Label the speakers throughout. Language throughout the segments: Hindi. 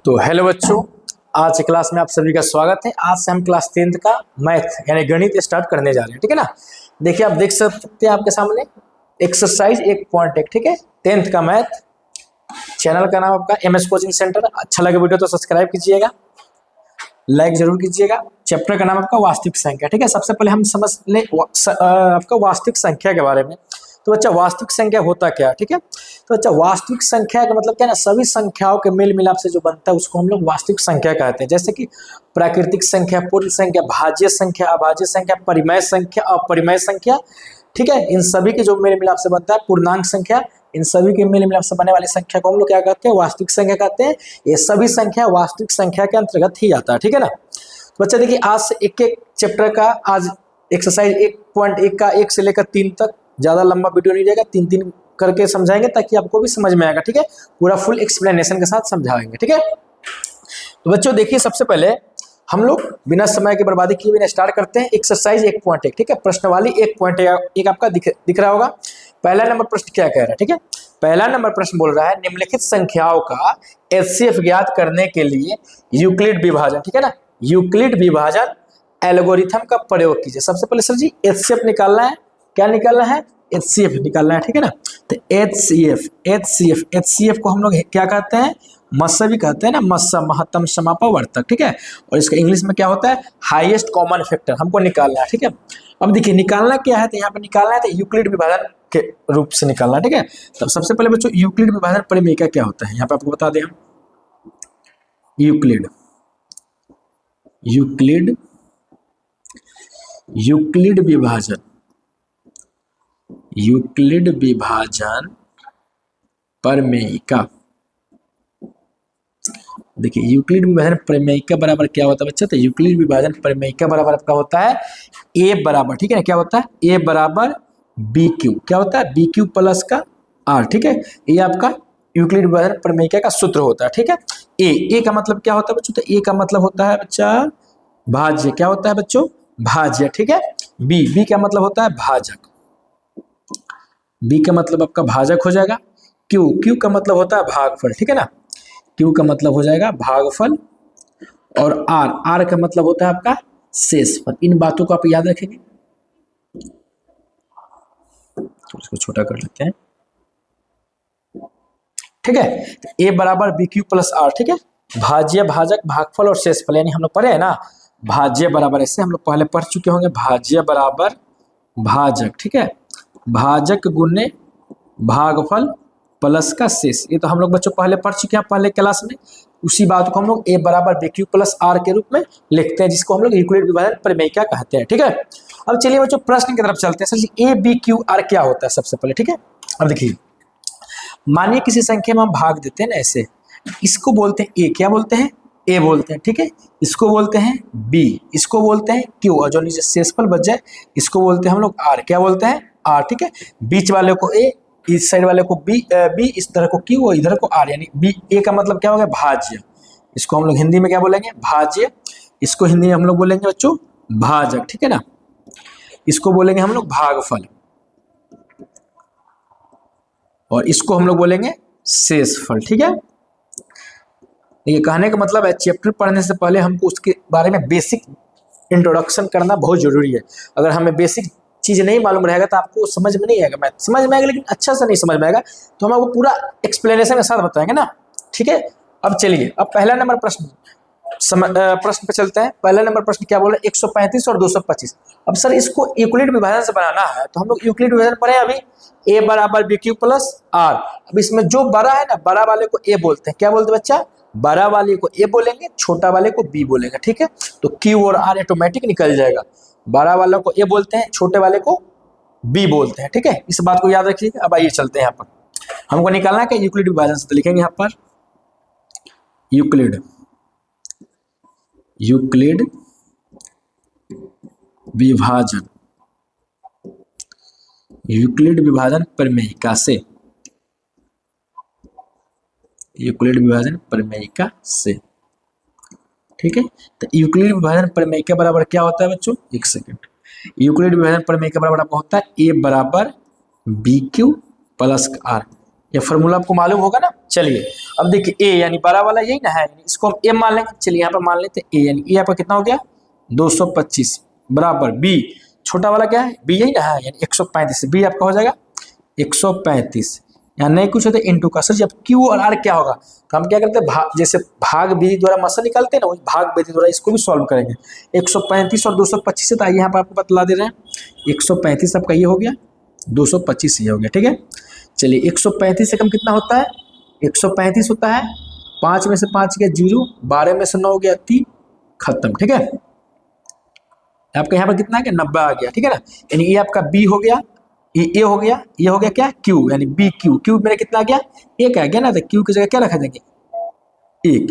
Speaker 1: तो हेलो बच्चों, आज की क्लास में आप सभी का स्वागत है। आज से हम क्लास 10th का मैथ यानी गणित स्टार्ट करने जा रहे हैं। ठीक है ना। देखिए, आप देख सकते हैं आपके सामने एक्सरसाइज 1.1। ठीक है, 10th का मैथ। चैनल का नाम आपका एमएस कोचिंग सेंटर। अच्छा लगे वीडियो तो सब्सक्राइब कीजिएगा, लाइक जरूर कीजिएगा। चैप्टर का नाम आपका वास्तविक संख्या। ठीक है, सबसे पहले हम समझ ले आपका वास्तविक संख्या के बारे में। तो बच्चा, वास्तविक संख्या होता क्या है? ठीक है, तो बच्चा वास्तविक संख्या का मतलब क्या है ना, सभी संख्याओं के मेल मिलाप से जो बनता है उसको हम लोग वास्तविक संख्या कहते हैं। जैसे कि प्राकृतिक संख्या, पूर्ण संख्या, भाज्य संख्या, अभाज्य संख्या, परिमेय संख्या, अपरिमेय संख्या। ठीक है, इन सभी के जो मेल मिलाप से बनता है पूर्णांक संख्या, इन सभी के मेल मिलाप से बनने वाली संख्या को हम लोग क्या कहते हैं? वास्तविक संख्या कहते हैं। ये सभी संख्या वास्तविक संख्या के अंतर्गत ही आता है। ठीक है ना। तो बच्चा देखिए, आज से एक एक चैप्टर का आज एक्सरसाइज 1.1 का 1 से लेकर 3 तक, ज्यादा लंबा वीडियो नहीं रहेगा, 3-3 करके समझाएंगे ताकि आपको भी समझ में आएगा। ठीक है, पूरा फुल एक्सप्लेनेशन के साथ समझाएंगे। ठीक है, तो बच्चों देखिए, सबसे पहले हम लोग बिना समय की बर्बादी किए बिना स्टार्ट करते हैं एक्सरसाइज 1.1। ठीक है, प्रश्नवाली 1.1 आपका दिख रहा होगा। पहला नंबर प्रश्न क्या कह रहा है? ठीक है, पहला नंबर प्रश्न बोल रहा है निम्नलिखित संख्याओं का एचसीएफ ज्ञात करने के लिए यूक्लिड विभाजन, ठीक है ना, यूक्लिड विभाजन एल्गोरिथम का प्रयोग कीजिए। सबसे पहले सर जी एचसीएफ निकालना है। क्या निकालना है? एचसीएफ निकालना है। ठीक है ना, तो एचसीएफ को हम लोग क्या कहते हैं? मस्सा भी कहते हैं ना, मस्सा महत्तम समापवर्तक। ठीक है, और इसका इंग्लिश में क्या होता है? हाईएस्ट कॉमन फैक्टर हमको निकालना है। ठीक है, अब देखिए निकालना क्या है, तो यहाँ पे निकालना है तो यूक्लिड विभाजन के रूप से निकालना है। ठीक है, तो सबसे पहले बच्चों यूक्लिड विभाजन परिमेय का क्या होता है यहाँ पे आपको बता दें हम। यूक्लिड यूक्लिड यूक्लिड विभाजन यूक्लिड विभाजन प्रमेयिका। देखिए, यूक्लिड विभाजन प्रमेयिका बराबर क्या होता है बच्चा? तो यूक्लिड विभाजन प्रमेयिका बराबर आपका होता है ए बराबर, ठीक है ना, क्या होता है? ए बराबर बी क्यू। क्या होता है? बी क्यू प्लस का आर। ठीक है, ये आपका यूक्लिड विभाजन प्रमेयिका का सूत्र होता है। ठीक है, ए का मतलब क्या होता है बच्चों? तो ए का मतलब होता है बच्चा भाज्य। क्या होता है बच्चों? भाज्य। ठीक है, बी का मतलब होता है भाजक। बी का मतलब आपका भाजक हो जाएगा। क्यू का मतलब होता है भागफल। ठीक है ना, क्यू का मतलब हो जाएगा भागफल। और आर का मतलब होता है आपका शेषफल। इन बातों को आप याद रखेंगे। तो इसको छोटा कर लेते हैं। ठीक है, ए बराबर बी क्यू प्लस आर। ठीक है, भाज्य, भाजक, भागफल और शेषफल, यानी हम लोग पढ़े हैं ना, भाज्य बराबर, ऐसे हम लोग पहले पढ़ चुके होंगे, भाज्य बराबर भाजक। ठीक है, भाजक गुने भागफल प्लस का शेष। ये तो हम लोग बच्चों पहले पढ़ चुके हैं पहले क्लास में। उसी बात को हम लोग ए बराबर बी क्यू प्लस आर के रूप में लिखते हैं, जिसको हम लोग यूक्लिड विभाजन प्रमेयिका कहते हैं। ठीक है, अब चलिए बच्चों प्रश्न की तरफ चलते हैं। Sir ji A B Q R क्या होता है सबसे पहले? ठीक है, अब देखिए, मानिए किसी संख्या में हम भाग देते हैं ना ऐसे, इसको बोलते हैं ए। क्या बोलते हैं? ए बोलते हैं। ठीक है, इसको बोलते हैं बी, इसको बोलते हैं क्यू, और जो नीचे शेषफल बच जाए इसको बोलते हैं हम लोग आर। क्या बोलते हैं? आर। ठीक है, बीच वाले को ए, इस साइड वाले को बी, इस तरह को क्यू और इधर को आर, यानी बी। ए का मतलब क्या होगा? भाज्य। इसको हम लोग हिंदी में क्या बोलेंगे? भाज्य। इसको हिंदी में हम लोग बोलेंगे बच्चों भाजक। ठीक है ना, इसको बोलेंगे हम लोग भागफल, और इसको हम लोग बोलेंगे शेषफल। ठीक है, ये कहने का मतलब है चैप्टर पढ़ने से पहले हमको उसके बारे में बेसिक इंट्रोडक्शन करना बहुत जरूरी है। अगर हमें बेसिक चीज नहीं मालूम रहेगा तो आपको समझ में नहीं आएगा। मैथ समझ में आएगा लेकिन अच्छा से नहीं समझ में आएगा, तो हम आपको पूरा एक्सप्लेनेशन के साथ बताएंगे ना। ठीक है, अब चलिए, अब पहला नंबर प्रश्न पे चलते हैं। पहला नंबर प्रश्न क्या बोला? 135 और 225। अब सर इसको यूक्लिड विभाजन से बनाना है, तो हम लोग यूक्लिड विभाजन पढ़े अभी, ए बराबर बी क्यू प्लस आर। अब इसमें जो बड़ा है ना, बड़ा वाले को ए बोलते हैं। क्या बोलते हैं बच्चा? बड़ा वाले को ए बोलेंगे, छोटा वाले को बी बोलेंगे। ठीक है, तो क्यू और आर ऑटोमेटिक निकल जाएगा। बड़ा वाले को ए बोलते हैं, छोटे वाले को बी बोलते हैं। ठीक है, इस बात को याद रखिएगा। अब आइए चलते हैं, यहाँ पर हमको निकालना है कि यूक्लिड विभाजन से, तो लिखेंगे यहाँ पर यूक्लिड विभाजन, यूक्लिड विभाजन प्रमेयिका से, यूक्लिड विभाजन प्रमेयिका से। ठीक है, तो यूक्लिड विभाजन प्रमेयिका बराबर क्या होता है बच्चों? एक सेकंड। यूक्लिड विभाजन प्रमेयिका बराबर आपका होता है ए बराबर बी क्यू प्लस आर। ये फार्मूला आपको मालूम होगा ना। चलिए अब देखिए ए यानी बड़ा वाला यही ना है, इसको हम ए मान लेंगे। चलिए यहाँ पर मान लेते हैं ए, यानी ए आपका कितना हो गया 225 बराबर बी, छोटा वाला क्या है बी यही ना है, यानी 135। बी आपका हो जाएगा 135, यहाँ नहीं कुछ होता इंटू का। सर जब क्यू और आर क्या होगा तो हम क्या करते हैं जैसे भाग विधि द्वारा मसा निकालते हैं ना, वही भाग विधि द्वारा इसको भी सॉल्व करेंगे। 135 और 225 से, तो आइए यहाँ पर आपको बतला दे रहे हैं। 135 आपका ये हो गया, 225 ये हो गया, ठीक है। चलिए 135 से कम कितना होता है, 135 होता है 5 में से 5 गया 0, 12 में से 9 गया 3, खत्म, ठीक है। आपका यहाँ पर कितना आ गया 90 आ गया, ठीक है ना। यानी ये आपका बी हो गया, ये हो गया, ये हो गया क्या क्यू, यानी बी क्यू। क्यू मेरा कितना आ गया 1 आ गया ना, तो क्यू की जगह क्या रखा जाएंगे 1,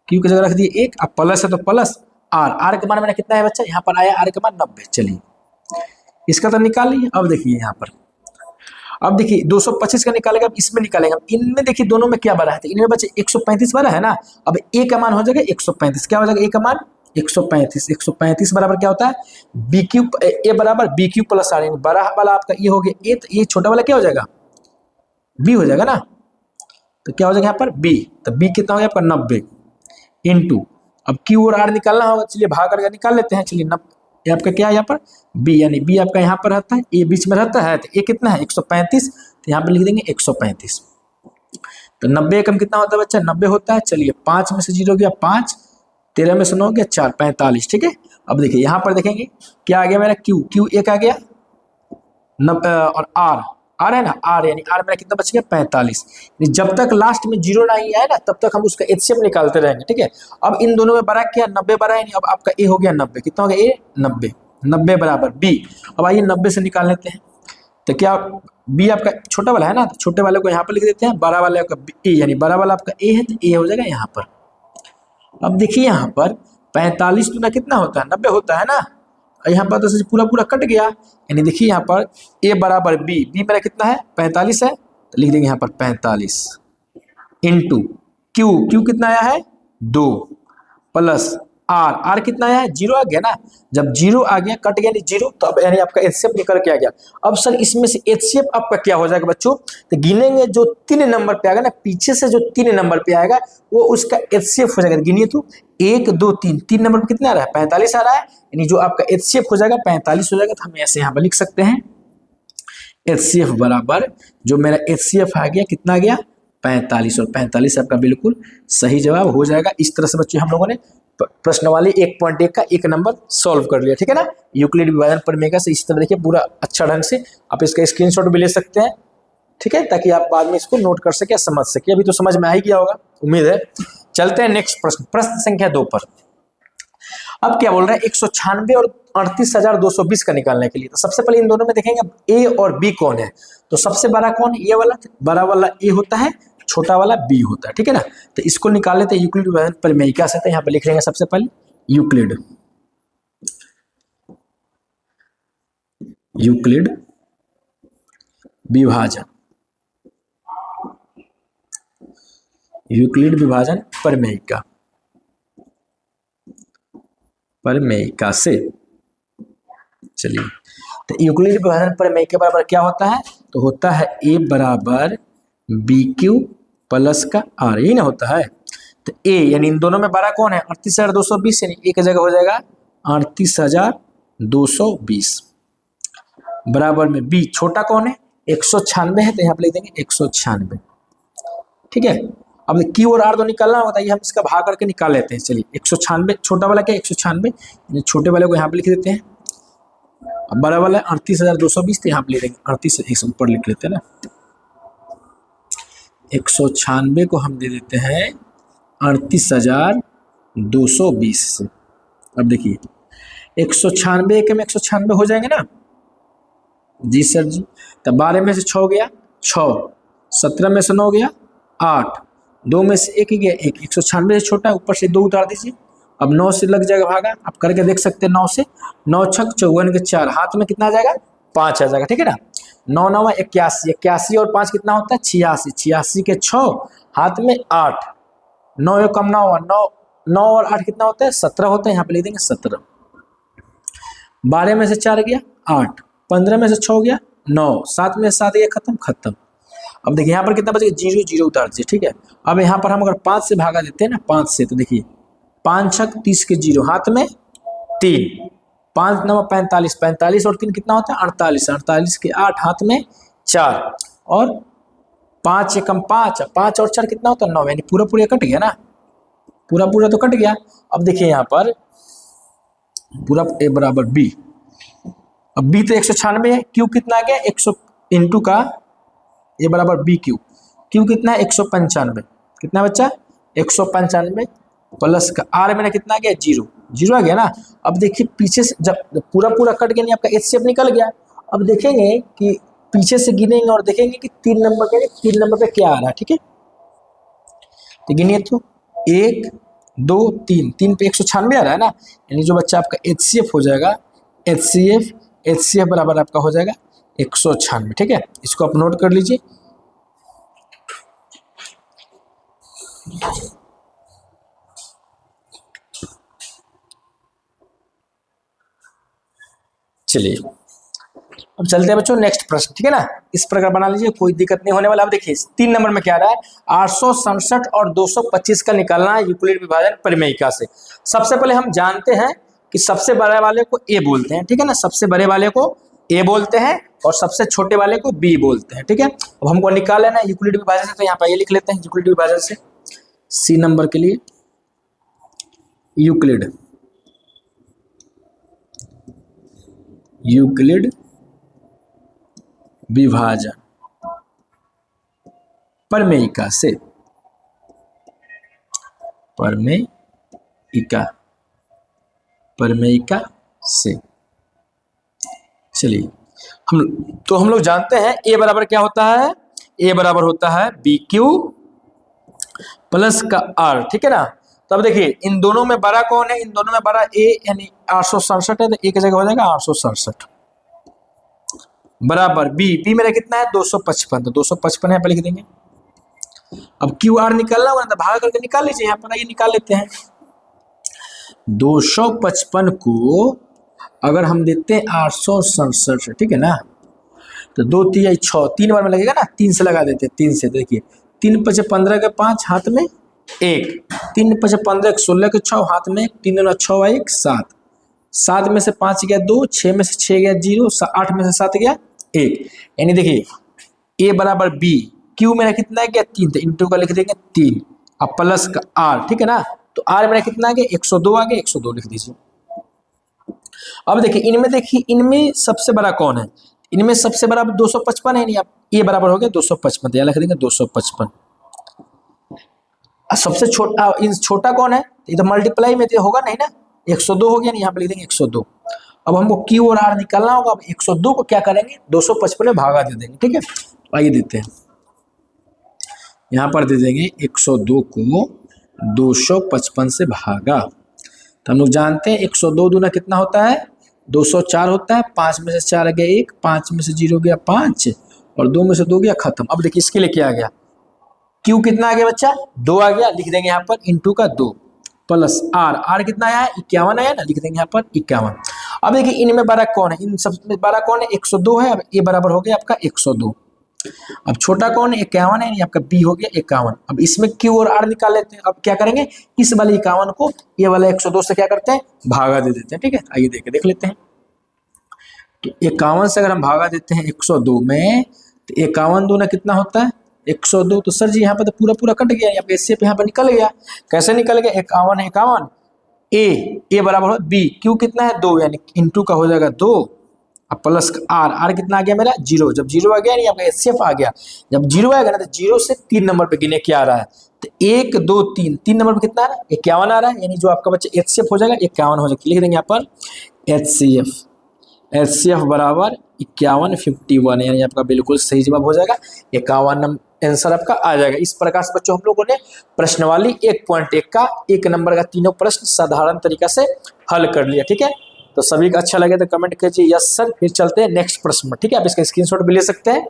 Speaker 1: क्यू की जगह रख दिए 1। अब प्लस है तो प्लस आर, आर का मान मेरा कितना है बच्चा, यहाँ पर आया आर का मान 90। चलिए इसका तो निकाल लीजिए। अब देखिए यहाँ पर, अब देखिए 225 का निकालेगा, अब इसमें निकालेगा। इनमें देखिए दोनों में क्या बड़ा है, तो इनमें बच्चे 135 बड़ा है ना। अब ए का मान हो जाएगा 135, क्या हो जाएगा ए का मान 135। 135 बराबर क्या होता है बी क्यू, ए बराबर बी क्यू प्लस आर, यानी बड़ा वाला आपका ये हो गया ए, तो ये छोटा वाला क्या हो जाएगा बी हो जाएगा ना। तो क्या हो जाएगा यहाँ पर बी, तो बी कितना हो गया आपका 90 इंटू, अब क्यू और आर निकालना होगा। चलिए भाग करके निकाल लेते हैं। चलिए ये आपका क्या है यहाँ पर बी, यानी बी आपका यहाँ पर रहता है, ए बीच में रहता है, तो ए कितना है 135, तो यहाँ पर लिख देंगे 135। तो 90 एकम कितना होता है बच्चा 90 होता है। चलिए 5 में से 0 गया 5, 13 में से 9 गया 4, 45, ठीक है। अब देखिए यहाँ पर देखेंगे क्या आ गया मेरा क्यू, क्यू 1 आ गया, और आर, आर है ना आर, यानी आर मेरा कितना बच गया 45। जब तक लास्ट में 0 नहीं आए ना तब तक हम उसका एचसीएफ निकालते रहेंगे, ठीक है। अब इन दोनों में बड़ा क्या 90 बड़ा है, अब आपका ए हो गया 90, कितना हो गया ए 90, 90 बराबर बी। अब आइए 90 से निकाल लेते हैं, तो क्या बी आपका छोटा वाला है ना, तो छोटे वाले को यहाँ पर लिख देते हैं, बड़ा वाले का ए, यानी बड़ा वाला आपका ए है, तो ए हो जाएगा यहाँ पर। अब देखिए यहाँ पर 45 तो ना कितना होता है 90 होता है ना, यहाँ पर तो पूरा पूरा कट गया, यानी देखिए यहाँ पर ए बराबर बी, बी मेरा कितना है 45 है, तो लिख देंगे यहाँ पर 45 इंटू क्यू, क्यू कितना आया है 2 प्लस आर, आर कितना आया है 0 आ गया ना। जब 0 आ गया कट गया नहीं 0, तो अब यानी आपका एचसीएफ निकल के आ गया। अब सर इसमें से एचसीएफ आपका क्या हो जाएगा बच्चों, तो गिनेंगे जो 3 नंबर पे आएगा ना, पीछे से जो 3 नंबर पे आएगा वो उसका एचसीएफ हो जाएगा। गिनिए तो 1 2 3, 3 नंबर पे कितना आ रहा है 45 आ रहा है, यानी जो आपका एचसीएफ हो जाएगा 45 हो जाएगा। तो हम ऐसे यहाँ पर लिख सकते हैं एचसीएफ बराबर, जो मेरा एचसीएफ आ गया कितना आ गया 45, और 45 आपका बिल्कुल सही जवाब हो जाएगा। इस तरह से बच्चे हम लोगों ने प्रश्न वाले 1.1 का 1 नंबर सॉल्व कर लिया, ठीक है ना। यूक्लिड विभाजन प्रमेय से इस तरह देखिए पूरा अच्छा ढंग से आप इसका स्क्रीनशॉट भी ले सकते हैं, ठीक है, ताकि आप बाद में इसको नोट कर सके, समझ सके। अभी तो समझ में आ ही गया होगा उम्मीद है। चलते हैं नेक्स्ट प्रश्न, प्रश्न संख्या 2 पर। अब क्या बोल रहा है 196 और 38,220 का निकालने के लिए, तो सबसे पहले इन दोनों में देखेंगे ए और बी कौन है। तो सबसे बड़ा कौन है, ये वाला, बड़ा वाला ए होता है, छोटा वाला बी होता है, ठीक है ना। तो इसको निकाल लेते हैं यूक्लिड विभाजन प्रमेय से। यहाँ पे लिख लेंगे सबसे पहले यूक्लिड, यूक्लिड विभाजन, यूक्लिड विभाजन प्रमेय से। चलिए तो यूक्लिड विभाजन प्रमेय के बराबर क्या होता है, तो होता है ए बराबर बी क्यू प्लस का आर, यही ना होता है। तो ए यानी इन दोनों में बड़ा कौन है 38,220, यानी एक जगह हो जाएगा 38,220 बराबर में बी छोटा कौन है 196 है, तो यहाँ पे लिख देंगे 196, ठीक है। अब क्यू और आर तो निकालना होता है, हम इसका भाग करके निकाल लेते हैं। चलिए 196 छोटा वाला क्या 196, छोटे वाले को यहाँ पे लिख देते हैं, अब बड़ा वाला 38,220, तो यहाँ पे लिख देंगे 38 से ऊपर लिख लेते हैं ना, 196 को हम दे देते हैं 38,220 से। अब देखिए 196 के में 196 हो जाएंगे ना जी सर जी, तो 12 में से 6 गया 6, 17 में से 9 गया 8, 2 में से 1 गया 1, 196 से छोटा ऊपर से 2 उतार दीजिए। अब 9 से लग जाएगा भागा, आप करके देख सकते हैं 9 से, 9 छक 54 के 4, हाथ में कितना आ जाएगा 5 आ जाएगा, ठीक है ना। 9 9 81, 81 और 5 कितना होता है 86, 86 के 6 हाथ में 8, 9 एक कम 9 9 और 8 कितना होता है 17 होता है, यहाँ पे लिख देंगे 17। 12 में से 4 गया 8, 15 में से 6 गया 9, 7 में से 7 गया खत्म। अब देखिए यहाँ पर कितना बचेगा, 0 0 उतार दीजिए, ठीक है। अब यहाँ पर हम अगर 5 से भागा देते हैं ना, 5 से, तो देखिए 5 छक 30 के 0 हाथ में 3, 5 9 45, 45 और 3 कितना होता है 48, 48 के 8 हाथ में 4, और 5 एकम 5, 5 और 4 कितना होता है 9, यानी पूरा पूरा कट गया ना, पूरा पूरा तो कट गया। अब देखिए यहाँ पर पूरा a बराबर b, अब b तो 196 है, q कितना आ गया 100 इंटू का a बराबर b क्यू, q कितना है 195, कितना बच्चा 195 प्लस का r में कितना आ गया 0, 0 आ गया ना। अब देखिए पीछे से जब पूरा पूरा कट गया नहीं आपका एच शेप निकल गया, अब देखेंगे कि पीछे से गिनेंगे और देखेंगे कि 3 नंबर पे, 3 नंबर पे क्या आ रहा है, ठीक है। तो गिनिए तो 1 2 3, 3 पे 196 आ रहा है ना, यानी जो बच्चा आपका HCF हो जाएगा, HCF बराबर आपका हो जाएगा 196, ठीक है। इसको आप नोट कर लीजिए। चलिए अब चलते हैं बच्चों नेक्स्ट प्रश्न, ठीक है ना। इस प्रकार बना लीजिए, कोई दिक्कत नहीं होने वाला। अब देखिए 3 नंबर में क्या आ रहा है, 867 और 225 का निकालना है यूक्लिड विभाजन परिमेयिका से। सबसे पहले हम जानते हैं कि सबसे बड़े वाले को ए बोलते हैं, ठीक है ना, सबसे बड़े वाले को ए बोलते हैं और सबसे छोटे वाले को बी बोलते हैं, ठीक है। अब हमको निकाल लेना है यूक्लिड विभाजन से, तो यहाँ पर ये लिख लेते हैं यूक्लिड विभाजन से, सी नंबर के लिए यूक्लिड विभाजन परिमेयिका से, परिमेयिका से। चलिए हम लोग जानते हैं ए बराबर क्या होता है, ए बराबर होता है बी क्यू प्लस का आर, ठीक है ना। तो अब देखिए इन दोनों में बड़ा कौन है, इन दोनों में बड़ा ए यानी 867 है, तो एक जगह हो जाएगा 867 बराबर बी मेरा कितना है 255, तो 255 यहाँ पे लिख देंगे। अब क्यू आर निकालना होगा तो भाग करके निकाल लीजिए, यहाँ पर आइए निकाल लेते हैं। 255 को अगर हम देते हैं 867, ठीक है ना, तो 2 3 6, 3 बार में लगेगा ना, 3 से लगा देते हैं, 3 से देखिए 3 5 15 के 5 हाथ में 1, 3 5 15 के 16 के 6 हाथ में 3 9 6 1 7, 7 में से 5 गया 2, 6 में से 6 गया 0, 8 में से 7 गया 1, यानी देखिए ए बराबर बी, क्यू मेरा कितना है गया 3, तो इंटू का लिख देंगे 3, अब प्लस का आर, ठीक है ना, तो आर मेरा कितना आ गया 102 आ गया, 102 लिख दीजिए। अब देखिए इनमें सबसे बड़ा कौन है, इनमें सबसे बड़ा 255 है, नहीं आप ए बराबर हो गया 255, तो यहाँ लिख देंगे 255। सबसे छोटा छोटा कौन है, ये तो मल्टीप्लाई में तो होगा नहीं ना, 102 हो गया, यहाँ पे लिख देंगे 102। अब हमको क्यू और आर निकालना होगा, अब 102 को क्या करेंगे 255 में भागा दे देंगे, ठीक है। आइए देते हैं, यहाँ पर दे देंगे 102 को 255 से भागा, तो हम लोग जानते हैं 102 दूना कितना होता है 204 होता है, 5 में से 4 गया 1, 5 में से 0 गया 5 और 2 में से 2 गया खत्म। अब देखिए इसके लिए क्या आ गया, क्यू कितना आ गया बच्चा 2 आ गया, लिख देंगे यहाँ पर इंटू का 2 प्लस आर कितना आया 51 आया ना, लिख देंगे यहाँ पर 51। अब देखिए इनमें बड़ा कौन है, इन सब में बड़ा कौन है 102 है, अब ए बराबर हो गया आपका 102। अब छोटा कौन है 51 है, आपका बी हो गया 51। अब इसमें क्यू और आर निकाल लेते हैं, अब क्या करेंगे इस वाले 51 को ये वाला 102 से क्या करते हैं भागा दे देते हैं, ठीक है। आइए देख लेते हैं, तो 51 से अगर हम भागा देते हैं 102 में, तो 51 दूना कितना होता है 102, तो सर जी यहाँ पे तो पूरा पूरा कट गया, यहाँ पे एस यहाँ पे निकल गया, कैसे निकल गया 51 ए बराबर हो बी, क्यू कितना है 2 यानी इंटू का हो जाएगा 2, अब प्लस आर कितना आ गया मेरा 0, जब 0 आ गया नहीं आपका एचसीएफ आ गया, जब 0 आएगा ना तो 0 से 3 नंबर पे गिने क्या आ रहा है, तो 1 2 3, 3 नंबर पे कितना आ रहा है 51 आ रहा है, यानी जो आपका बच्चा एचसीएफ हो जाएगा 51 हो जाएगा, लिख देंगे यहाँ पर एचसीएफ बराबर 51 51, यानी आपका बिल्कुल सही जवाब हो जाएगा 51 आंसर आपका आ जाएगा। इस प्रकार से बच्चों हम लोगों ने प्रश्नवाली 1.1 का 1 नंबर का तीनों प्रश्न साधारण तरीका से हल कर लिया, ठीक है। तो सभी का अच्छा लगे तो कमेंट कीजिए यस सर, फिर चलते हैं नेक्स्ट प्रश्न में, ठीक है। आप इसका स्क्रीनशॉट भी ले सकते हैं,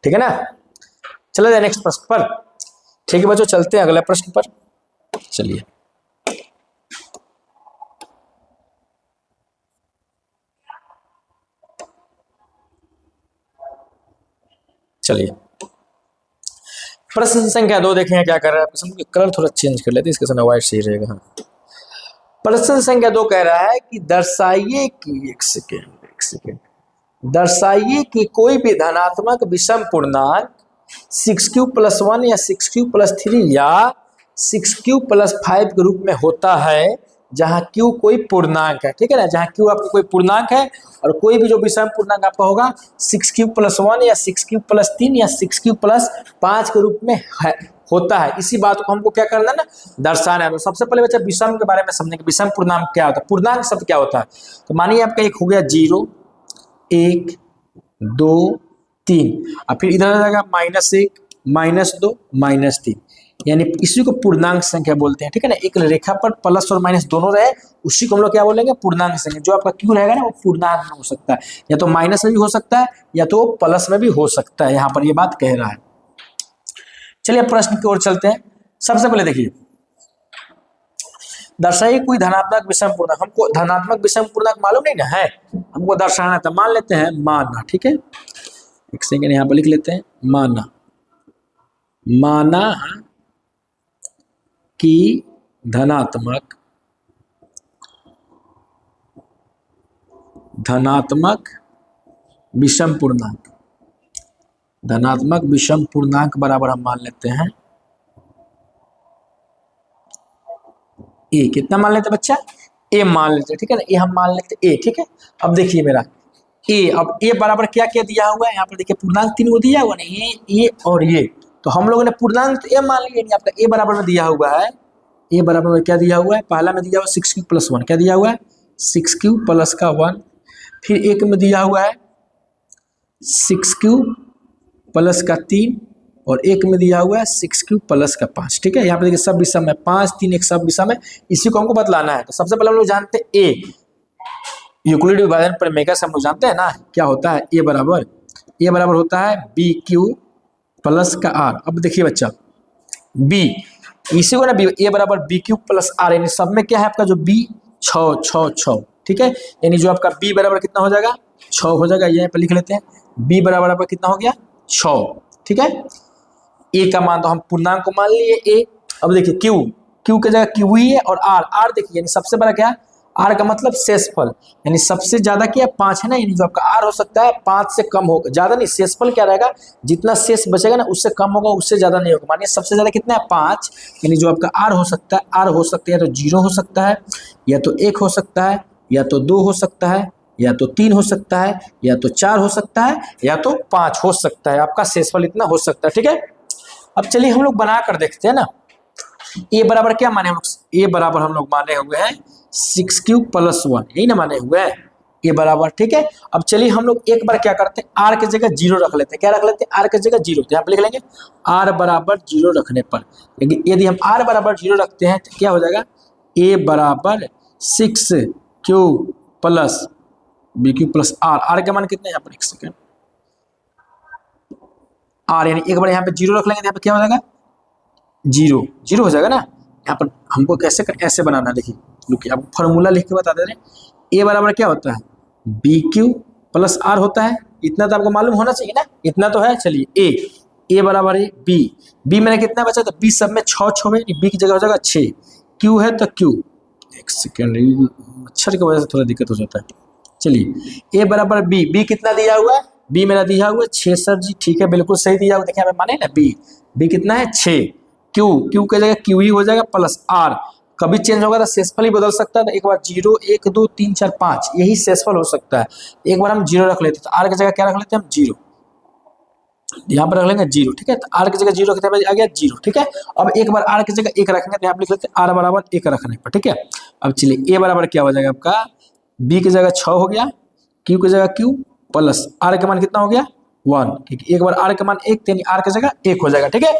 Speaker 1: ठीक है ना। चले जाए नेक्स्ट प्रश्न पर, ठीक है बच्चों, चलते हैं अगले प्रश्न पर। चलिए चलिए प्रश्न संख्या 2 देखें क्या कर रहा है। प्रश्न कलर थोड़ा चेंज कर लेते हैं, इसके साथ व्हाइट सही रहेगा। हाँ, प्रश्न संख्या 2 कह रहा है कि दर्शाइए कि एक सेकेंड दर्शाइए कि कोई भी धनात्मक विषम पूर्णांक 6q+1 या 6q+3 या 6q+5 के रूप में होता है जहां q कोई पूर्णांक है। ठीक है ना, जहां q आपका कोई पूर्णांक है और कोई भी जो विषम पूर्णांक आपका होगा 6q+1 या 6q+3 या 6q+5 के रूप में होता है। इसी बात को हमको क्या करना है ना, दर्शाना है। तो सबसे पहले बच्चा विषम के बारे में समझेंगे, विषम पूर्णांक क्या होता है, पूर्णांक शब्द क्या होता है। तो मानिए आपका एक हो गया 0, 1, 2, 3 और फिर इधर आ जाएगा -1, -2, -3, यानी इसी को पूर्णांक संख्या बोलते हैं। ठीक है ना, एक रेखा पर प्लस और माइनस दोनों रहे उसी को हम लोग क्या बोलेंगे, पूर्णांक संख्या। जो आपका क्यू रहेगा ना वो पूर्णांक में हो सकता है, या तो माइनस में भी हो सकता है या तो प्लस में भी हो सकता है। यहाँ पर ये बात कह रहा है। चलिए प्रश्न की ओर चलते हैं। सबसे पहले देखिए, दर्शाइए कोई धनात्मक विषम पूर्णांक। हमको धनात्मक विषम पूर्णांक मालूम नहीं ना है, हमको दर्शाना था। मान लेते हैं माना, ठीक है, एक सेकेंड यहाँ पर लिख लेते हैं, माना कि धनात्मक विषम पूर्णांक, धनात्मक विषम पूर्णांक बराबर हम मान लेते हैं ए। कितना मान लेते हैं बच्चा, ए मान लेते हैं। ठीक है ना, ए हम मान लेते हैं ए। ठीक है, अब देखिए मेरा ए, अब ए बराबर क्या क्या दिया हुआ है यहाँ पर देखिए, पूर्णांक 3 को दिया हुआ ना, ये और ये। तो हम लोगों ने पूर्णांक तो ए मान लिया, आपका ए बराबर में दिया हुआ है, ए बराबर में क्या दिया हुआ है, पहला में दिया हुआ 6q+1, क्या दिया हुआ है 6q+1, फिर एक में दिया हुआ है 6q+3 और एक में दिया हुआ है 6q+5। ठीक है, यहाँ पे देखिए सब विषम है, 5, 3 एक सब विषम है, इसी को हमको बतलाना है। तो सबसे पहले हम लोग जानते हैं ए, यूक्लिड विभाजन प्रमेय से हम लोग जानते हैं ना क्या होता है, ए बराबर होता है BQ+R। अब देखिए बच्चा बी, इसी को ना ए बराबर BQ+R, यानी सब में क्या है आपका जो बी 6। ठीक है, यानी जो आपका बी बराबर कितना हो जाएगा 6 हो जाएगा। यहाँ पर लिख लेते हैं बी बराबर आपका कितना हो गया 6। ठीक है, ए का मान तो हम पूर्णांक को मान लिए ए। अब देखिए क्यू की जगह क्यू ही है और आर देखिए, यानी सबसे बड़ा क्या है आर का मतलब शेषफल, यानी सबसे ज्यादा क्या 5 है ना, यानी जो आपका आर हो सकता है 5 से कम होगा, ज्यादा नहीं। शेषफल क्या रहेगा, जितना शेष बचेगा ना उससे कम होगा, उससे ज्यादा नहीं होगा। मानिए सबसे ज्यादा कितना है 5, यानी जो आपका आर हो सकता है, आर हो सकता है या तो 0 हो सकता है, या तो 1 हो सकता है, या तो 2 हो सकता है, या तो 3 हो सकता है, या तो 4 हो सकता है, या तो 5 हो सकता है। आपका शेषफल इतना हो सकता है। ठीक है, अब चलिए हम लोग बना कर देखते हैं ना। ए बराबर क्या माने हम लोग, ए बराबर हम लोग माने हुए हैं 6q+1, यही ना माने हुए हैं ए बराबर। ठीक है, अब चलिए हम लोग एक बार क्या करते हैं, आर की जगह 0 रख लेते हैं। क्या रख लेते हैं, आर की जगह 0। तो यहाँ पे लिख लेंगे आर बराबर 0 रखने पर, यदि हम आर बराबर 0 रखते हैं तो क्या हो जाएगा, ए बराबर 6q+BQ+R। आर का मान कितना है यहाँ पर, एक सेकेंड, आर यानी एक बार यहाँ पे 0 रख लेंगे तो यहाँ पे क्या हो जाएगा 0 हो जाएगा ना। यहाँ पर हमको कैसे ऐसे बनाना, देखिए रुकिए आपको फॉर्मूला लिख के बता दे रहे हैं। ए बराबर क्या होता है BQ+R होता है, इतना तो आपको मालूम होना चाहिए ना, इतना तो है। चलिए ए बराबर है बी मैंने कितना बचा, तो बी सब में 6 में, बी की जगह हो जाएगा 6। क्यू है तो क्यू, एक सेकेंड मच्छर की वजह से थोड़ा दिक्कत हो जाता है। चलिए ए बराबर बी कितना दिया हुआ है, बी मेरा दिया हुआ है 6 सर जी। ठीक है, बिल्कुल सही दिया हुआ, देखिए हमें माने ना बी कितना है 6। क्यू की जगह क्यू ही हो जाएगा प्लस आर, कभी चेंज होगा तो शेषफल ही बदल सकता है। तो एक बार 0, 1, 2, 3, 4, 5 यही शेषफल हो सकता है। एक बार हम 0 रख लेते हैं, तो आर की जगह क्या रख लेते हैं हम 0, यहाँ पर रख लेंगे 0। ठीक है, तो आर की जगह 0 कितने आ गया 0। ठीक है, अब एक बार आर की जगह 1 रखेंगे तो यहाँ पर लिख लेते हैं आर बराबर 1 रखने पर। ठीक है, अब चलिए ए बराबर क्या हो जाएगा आपका, बी की जगह 6 हो गया, क्यू की जगह क्यू प्लस आर का मान कितना हो गया 1, क्योंकि एक बार आर का मान 1 यानी आर की जगह 1 हो जाएगा। ठीक है,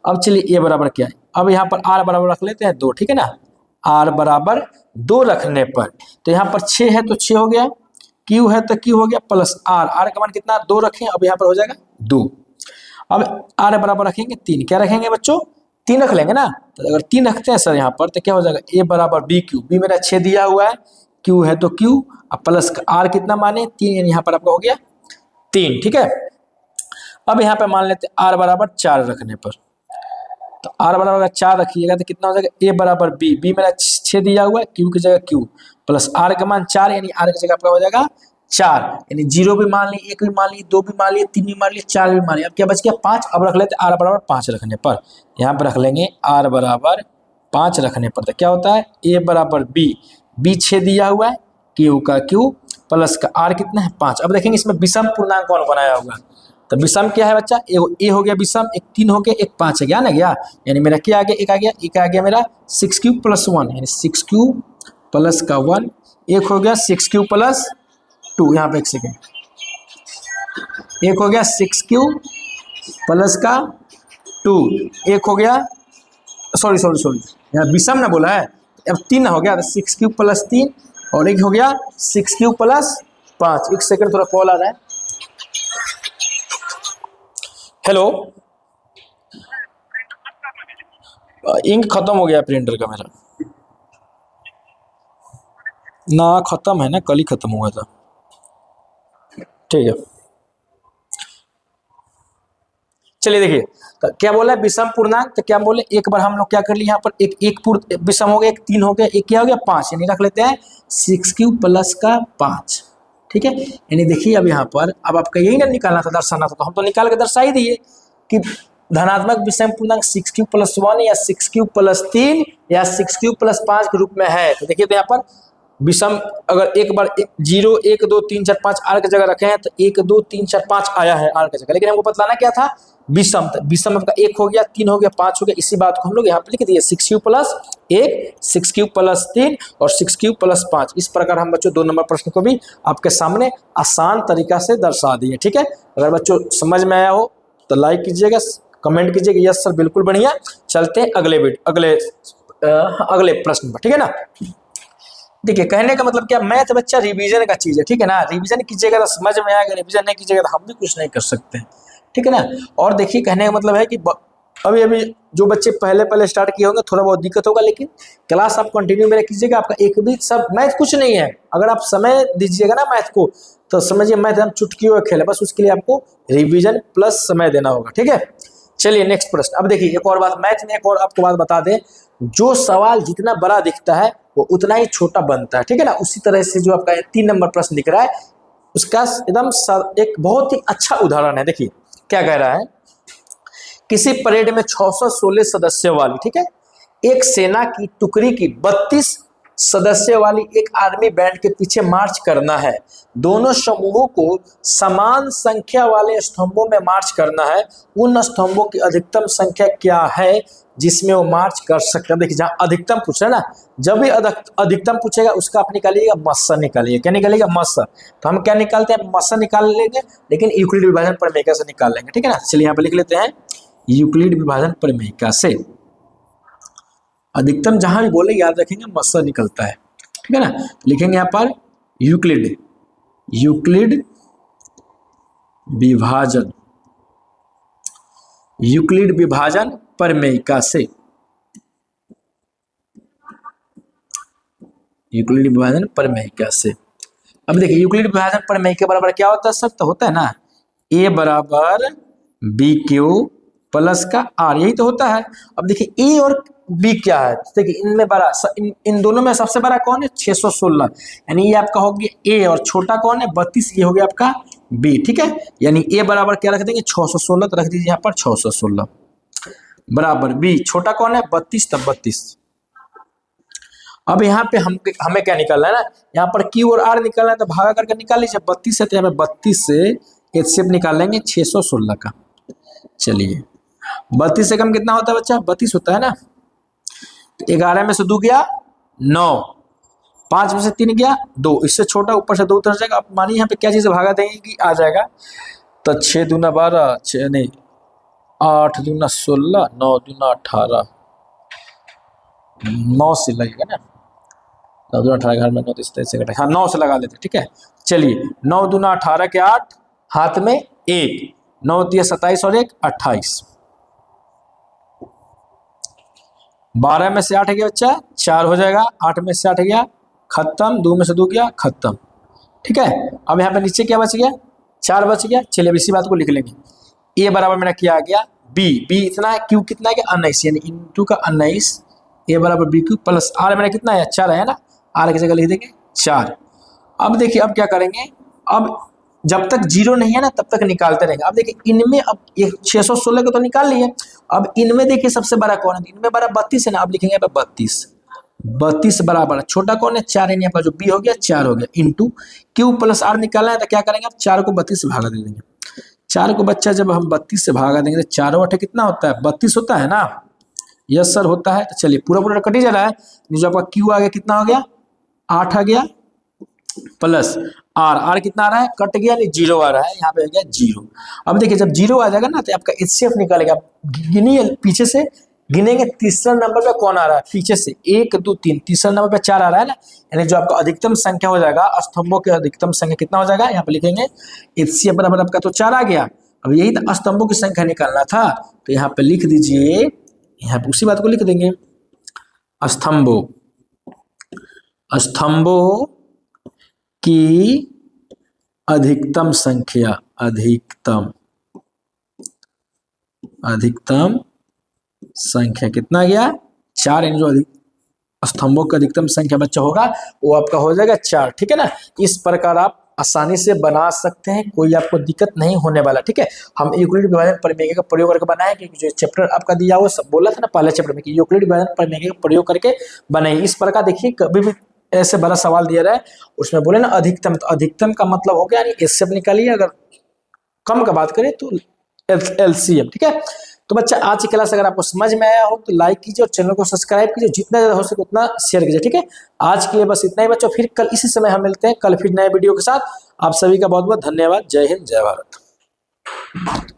Speaker 1: अब चलिए ए बराबर क्या है, अब यहाँ पर आर बराबर रख लेते हैं 2। ठीक है ना, आर बराबर 2 रखने पर तो यहाँ पर 6 है तो 6 हो गया, क्यू है तो क्यू हो गया प्लस आर का मान कितना 2 रखें, अब यहाँ पर हो जाएगा 2। अब आर बराबर रखेंगे 3, क्या रखेंगे बच्चों 3 रख लेंगे ना। तो अगर 3 रखते हैं सर यहाँ पर तो क्या हो जाएगा, ए बराबर BQ, बी मेरा 6 दिया हुआ है, क्यू है तो क्यू, अब प्लस आर कितना माने 3, यानी यहाँ पर आपका हो गया 3। ठीक है, अब यहाँ पे मान लेते हैं r बराबर 4 रखने पर, तो r बराबर अगर 4 रखिएगा तो कितना हो जाएगा, a बराबर b, b मेरा 6 दिया हुआ है, q की जगह q प्लस r का मान 4, यानी r की जगह आपका हो जाएगा 4, यानी 0 भी मान ली, 1 भी मान ली, 2 भी मान ली, 3 भी मान ली, 4 भी मान ली। अब क्या बच गया 5। अब रख लेते हैं r बराबर 5 रखने पर, यहाँ पर रख लेंगे r बराबर 5 रखने पर, तो क्या होता है a बराबर b, b 6 दिया हुआ है, q का q प्लस का r कितना है 5। अब देखेंगे इसमें विषम पूर्णांक कौन बनाया होगा, तो विषम क्या है बच्चा, ए हो गया विषम, एक 3 हो गया, एक 5 है, क्या ना गया, यानी मेरा क्या आ गया, एक आ गया, एक आ गया मेरा 6q प्लस 1, यानी 6q प्लस का 1, एक हो गया 6q प्लस 2, यहाँ पे एक सेकेंड, एक हो गया 6q प्लस का 2, एक हो गया, सॉरी यहाँ विषम ना बोला है, अब 3 हो गया, 6q प्लस 3 और एक हो गया 6q प्लस 5। एक सेकंड थोड़ा कॉल आ रहा है। हेलो, इंक खत्म हो गया प्रिंटर का मेरा, ना खत्म है ना, कल ही खत्म हुआ था। ठीक है, चलिए देखिए, तो क्या बोला है विषम पूर्णांक, तो क्या बोले, एक बार हम लोग क्या कर लिए यहाँ पर, एक विषम हो गया, एक 3 हो गया, एक क्या हो गया 5, यानी रख लेते हैं 6q प्लस का 5। ठीक है, यानी देखिए अब यहाँ पर, अब आपका यही ना निकालना था, दर्शाना था, तो हम तो निकाल के दर्शा ही दिए कि धनात्मक विषम पूर्णांक 6q प्लस 1 या 6q प्लस 3 या 6q प्लस 5 के रूप में है। तो देखिए तो यहाँ पर विषम अगर एक बार 0 1 2 3 4 5 आर की जगह रखे हैं, तो 1 2 3 4 5 आया है आर की जगह, लेकिन हमको बतलाना क्या था विषम, विषम आपका 1 हो गया, 3 हो गया, 5 हो गया, इसी बात को हम लोग यहाँ पे लिख दिए 6q प्लस 1, 6q प्लस 3 और 6q प्लस 5। इस प्रकार हम बच्चों 2 नंबर प्रश्न को भी आपके सामने आसान तरीका से दर्शा दिए। ठीक है, अगर बच्चों समझ में आया हो तो लाइक कीजिएगा, कमेंट कीजिएगा यस सर बिल्कुल बढ़िया। चलते हैं अगले प्रश्न पर। ठीक है ना, देखिए कहने का मतलब क्या, मैथ बच्चा रिवीजन का चीज है। ठीक है ना, रिवीजन कीजिएगा तो समझ में आएगा, रिवीजन नहीं कीजिएगा तो हम भी कुछ नहीं कर सकते। ठीक है ना, और देखिए कहने का मतलब है कि अभी जो बच्चे पहले स्टार्ट किए होंगे थोड़ा बहुत दिक्कत होगा, लेकिन क्लास आप कंटिन्यू मेरा कीजिएगा, आपका एक भी सब मैथ कुछ नहीं है। अगर आप समय दीजिएगा ना मैथ को, तो समझिए मैथ हम चुटकियों का खेल है, बस उसके लिए आपको रिवीजन प्लस समय देना होगा। ठीक है, चलिए नेक्स्ट प्रश्न। अब देखिए एक और बात, मैथ में एक और आपको बात बता दें, जो सवाल जितना बड़ा दिखता है वो उतना ही छोटा बनता है। ठीक है ना, उसी तरह से जो आपका 3 नंबर प्रश्न दिख रहा है उसका एकदम एक बहुत ही अच्छा उदाहरण है। देखिए क्या कह रहा है, किसी परेड में 616 सदस्यों वाली, ठीक है, एक सेना की टुकड़ी की 32 सदस्यों वाली एक आर्मी बैंड के पीछे मार्च करना है। दोनों समूहों को समान संख्या वाले स्तंभों में मार्च करना है। उन स्तंभों की अधिकतम संख्या क्या है जिसमें वो मार्च कर सकते हैं। देखिए जहाँ अधिकतम पूछ रहे हैं ना, जब भी अधिकतम पूछेगा उसका आप निकालिएगा मस्सा निकालिए। क्या निकालिएगा? मस्सा। तो हम क्या निकालते हैं? मस्सा निकाल लेंगे, लेकिन यूक्लिड विभाजन प्रमेय से निकाल लेंगे। ठीक है ना, चलिए यहाँ पे लिख लेते हैं यूक्लिड विभाजन प्रमेय से अधिकतम जहां भी बोले याद रखेंगे मस्सा निकलता है। ठीक है ना, लिखेंगे यहाँ पर यूक्लिड विभाजन प्रमेय से, यूक्लिड विभाजन प्रमेय से। अब देखिए यूक्लिड विभाजन प्रमेय के बराबर क्या होता है सर? तो होता है ना a बराबर बी क्यू प्लस का आर, यही तो होता है। अब देखिए ए और बी क्या है, देखिए इनमें बड़ा इन दोनों में सबसे बड़ा कौन है? 616, यानी ये आपका हो गया ए, और छोटा कौन है? 32, ये हो गया आपका बी। ठीक है, यानी ए बराबर क्या रख देंगे? 616, तो रख दीजिए यहाँ पर 616 बराबर बी, छोटा कौन है? 32, तब 32। अब यहाँ पे हमें क्या निकालना है ना, यहाँ पर क्यू और आर निकालना है, तो भागा करके निकाल लीजिए। 32 है तो यहाँ पे 32 से एचसीएफ निकाल लेंगे 616 का। चलिए 32 से कम कितना होता है बच्चा? 32 होता है ना। तो 11 में से 2 गया 9, 5 में से 3 गया 2, इससे छोटा ऊपर से 2 उतर जाएगा। आप मानिए यहाँ पे क्या चीज़ भागा देंगे कि आ जाएगा, तो 6 दूना 12, 6 नहीं 8 दूना 16, 9 दूना 18, 9 से लगेगा ना, 9 दूना 18, घर में 9 से घटा, हाँ 9 से लगा लेते। ठीक है, चलिए 9 दूना 18 के 8, हाथ में 1, 9 दिया 27 और 1 28, 12 में से 8 गया बच्चा 4 हो जाएगा, 8 में से 8 गया खत्म, 2 में से 2 गया खत्म। ठीक है, अब यहाँ पे नीचे क्या बच गया? 4 बच गया। चलिए अब इसी बात को लिख लेंगे, ए बराबर मेरा क्या आ गया बी, बी इतना है, क्यू कितना है 19 यानी इंटू का 19 ए बराबर बी क्यू प्लस आर मेरा कितना है 4 है ना, आर की जगह लिख देंगे 4। अब देखिए अब क्या करेंगे, अब जब तक जीरो नहीं है ना तब तक निकालते रहेंगे। अब देखिए इनमें अब ये 616 को तो निकाल लिए, अब इनमें देखिए सबसे बड़ा कौन है, इनमें बड़ा 32 है ना, अब लिखेंगे यहाँ पे 32, 32 बराबर छोटा कौन है 4 है, यहाँ पर जो बी हो गया 4 हो गया इंटू क्यू प्लस आर निकालना है तो क्या करेंगे, अब 4 को 32 से भागा दे देंगे। 4 को बच्चा जब हम 32 से भागा देंगे तो 4 8 कितना होता है 32 होता है ना, यस सर होता है। तो चलिए पूरा पूरा कट ही जा रहा है, जो आपका क्यू आ गया कितना हो गया 8 आ गया प्लस आर, आर कितना आ रहा है कट गया नहीं 0 आ रहा है, यहाँ पे हो गया 0। अब देखिए जब 0 आ जाएगा ना तो आपका एचसीएफ निकलेगा, गिनिए पीछे से गिनेंगे तीसरा नंबर पे कौन आ रहा है पीछे से 1 2 3, तीसरा नंबर पे 4 आ रहा है ना, यानी जो आपका अधिकतम संख्या हो जाएगा स्तंभों के अधिकतम संख्या कितना हो जाएगा, यहाँ पे लिखेंगे एचसीएफ बराबर आपका तो 4 आ गया। अब यही तो स्तंभों की संख्या निकालना था, तो यहाँ पे लिख दीजिए, यहाँ पे उसी बात को लिख देंगे स्तंभों, स्तंभों की अधिकतम संख्या, अधिकतम संख्या कितना गया 4, यानी जो स्तंभों का अधिकतम संख्या बच्चा होगा वो आपका हो जाएगा 4। ठीक है ना, इस प्रकार आप आसानी से बना सकते हैं, कोई आपको दिक्कत नहीं होने वाला। ठीक है, हम यूक्लिड विभाजन परिमेय का प्रयोग करके बनाए, क्योंकि जो चैप्टर आपका दिया हुआ सब बोला था ना पहले चैप्टर में कि यूक्लिड विभाजन परिमेय का प्रयोग करके बनाइए। इस प्रकार देखिए कभी भी ऐसे बड़ा सवाल दिया रहा है उसमें बोले ना अधिकतम, तो अधिकतम का मतलब हो गया यानी एचसीएफ निकालिए, अगर कम का बात करें तो एलसीएम। ठीक है, तो बच्चा आज की क्लास अगर आपको समझ में आया हो तो लाइक कीजिए और चैनल को सब्सक्राइब कीजिए, जितना ज्यादा हो सके उतना शेयर कीजिए। ठीक है, आज के लिए बस इतना ही बच्चों, फिर कल इसी समय हम मिलते हैं, कल फिर नए वीडियो के साथ। आप सभी का बहुत बहुत धन्यवाद। जय हिंद, जय भारत।